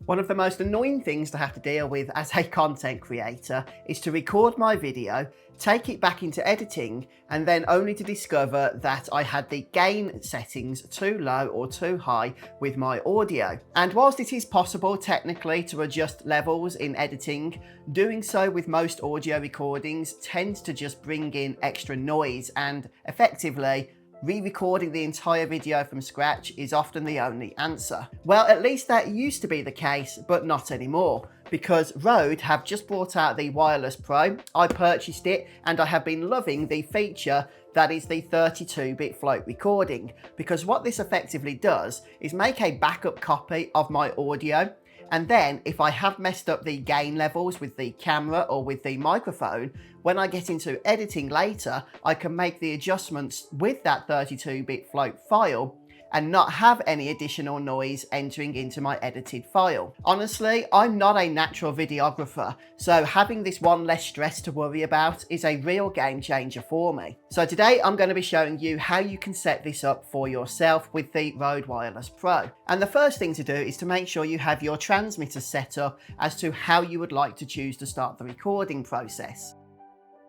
One of the most annoying things to have to deal with as a content creator is to record my video, take it back into editing, and then only to discover that I had the gain settings too low or too high with my audio. And whilst it is possible technically to adjust levels in editing, doing so with most audio recordings tends to just bring in extra noise, and effectively re-recording the entire video from scratch is often the only answer. Well, at least that used to be the case, but not anymore, because Rode have just brought out the Wireless Pro. I purchased it and I have been loving the feature that is the 32-bit float recording, because what this effectively does is make a backup copy of my audio, and then if I have messed up the gain levels with the camera or with the microphone, when I get into editing later, I can make the adjustments with that 32-bit float file and not have any additional noise entering into my edited file. Honestly, I'm not a natural videographer, so having this one less stress to worry about is a real game changer for me. So today I'm going to be showing you how you can set this up for yourself with the Rode Wireless Pro. And the first thing to do is to make sure you have your transmitter set up as to how you would like to choose to start the recording process.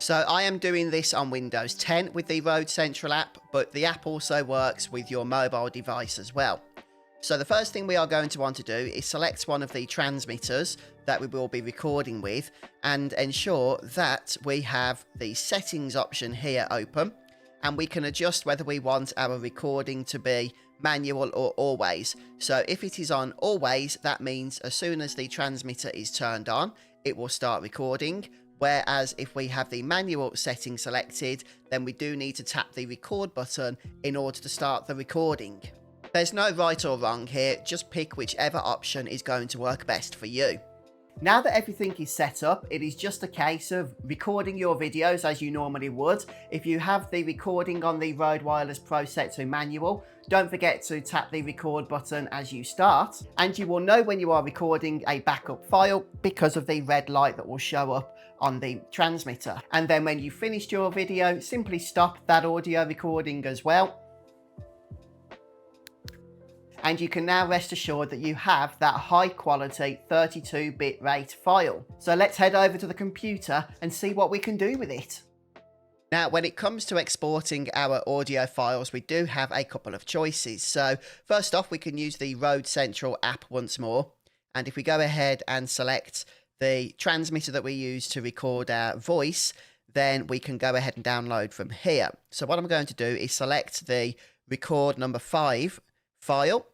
So I am doing this on Windows 10 with the Rode Central app, but the app also works with your mobile device as well. So the first thing we are going to want to do is select one of the transmitters that we will be recording with and ensure that we have the settings option here open, and we can adjust whether we want our recording to be manual or always. So if it is on always, that means as soon as the transmitter is turned on, it will start recording. Whereas if we have the manual setting selected, then we do need to tap the record button in order to start the recording. There's no right or wrong here, just pick whichever option is going to work best for you. Now that everything is set up, it is just a case of recording your videos as you normally would. If you have the recording on the Rode Wireless Pro set to manual, don't forget to tap the record button as you start, and you will know when you are recording a backup file because of the red light that will show up on the transmitter. And then when you've finished your video, simply stop that audio recording as well. And you can now rest assured that you have that high quality 32-bit rate file. So let's head over to the computer and see what we can do with it. Now, when it comes to exporting our audio files, we do have a couple of choices. So first off, we can use the Rode Central app once more. And if we go ahead and select the transmitter that we use to record our voice, then we can go ahead and download from here. So what I'm going to do is select the record number 5 file,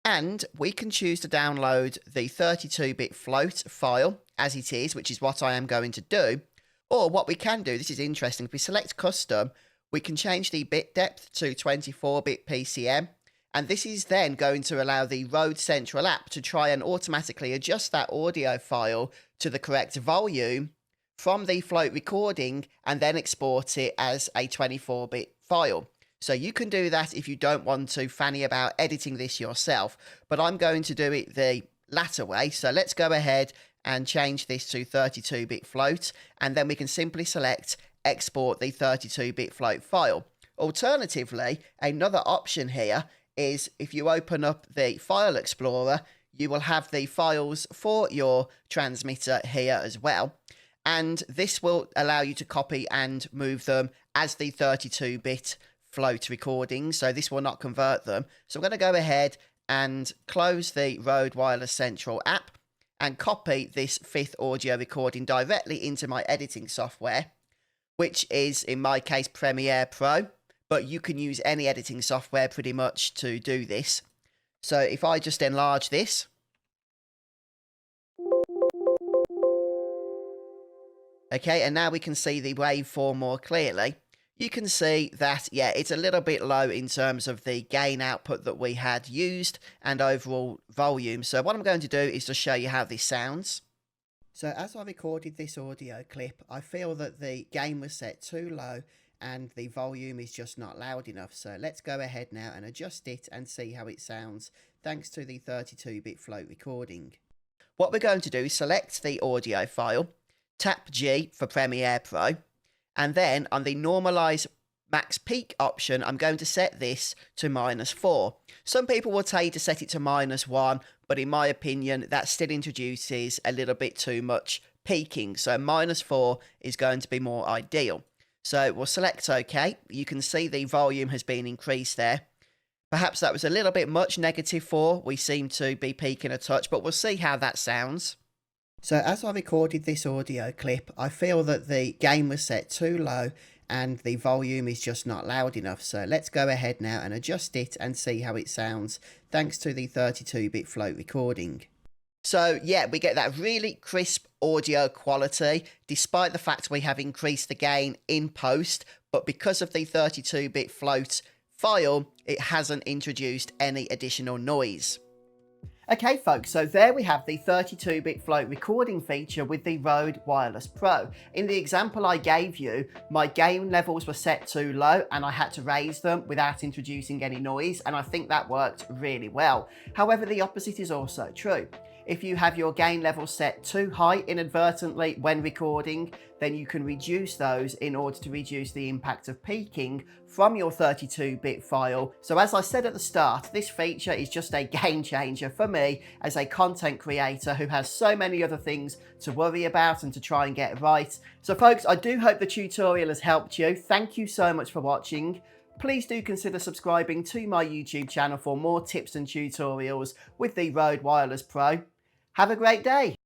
and we can choose to download the 32-bit float file as it is, which is what I am going to do. Or what we can do, this is interesting, if we select custom, we can change the bit depth to 24-bit PCM, and this is then going to allow the Rode Central app to try and automatically adjust that audio file to the correct volume from the float recording and then export it as a 24-bit file. So you can do that if you don't want to fanny about editing this yourself, but I'm going to do it the latter way. So let's go ahead and change this to 32-bit float, and then we can simply select export the 32-bit float file. Alternatively, another option here is if you open up the File Explorer, you will have the files for your transmitter here as well. And this will allow you to copy and move them as the 32-bit float recording, so this will not convert them. So I'm going to go ahead and close the Rode Wireless Central app and copy this 5th audio recording directly into my editing software, which is in my case Premiere Pro, but you can use any editing software pretty much to do this. So if I just enlarge this, okay, and now we can see the waveform more clearly. You can see that, yeah, it's a little bit low in terms of the gain output that we had used and overall volume. So what I'm going to do is to show you how this sounds. So as I recorded this audio clip, I feel that the gain was set too low and the volume is just not loud enough. So let's go ahead now and adjust it and see how it sounds thanks to the 32-bit float recording. What we're going to do is select the audio file, tap G for Premiere Pro, and then on the normalize max peak option, I'm going to set this to -4. Some people will tell you to set it to -1, but in my opinion, that still introduces a little bit too much peaking. So -4 is going to be more ideal. So we'll select OK. You can see the volume has been increased there. Perhaps that was a little bit much, -4. We seem to be peaking a touch, but we'll see how that sounds. So as I recorded this audio clip, I feel that the gain was set too low and the volume is just not loud enough. So let's go ahead now and adjust it and see how it sounds thanks to the 32-bit float recording. So yeah, we get that really crisp audio quality despite the fact we have increased the gain in post, but because of the 32-bit float file, it hasn't introduced any additional noise. Okay folks, so there we have the 32-bit float recording feature with the Rode Wireless Pro. In the example I gave you, my gain levels were set too low and I had to raise them without introducing any noise, and I think that worked really well. However, the opposite is also true. If you have your gain levels set too high inadvertently when recording, then you can reduce those in order to reduce the impact of peaking from your 32-bit file. So as I said at the start, this feature is just a game changer for me as a content creator who has so many other things to worry about and to try and get right. So folks, I do hope the tutorial has helped you. Thank you so much for watching. Please do consider subscribing to my YouTube channel for more tips and tutorials with the Rode Wireless Pro. Have a great day.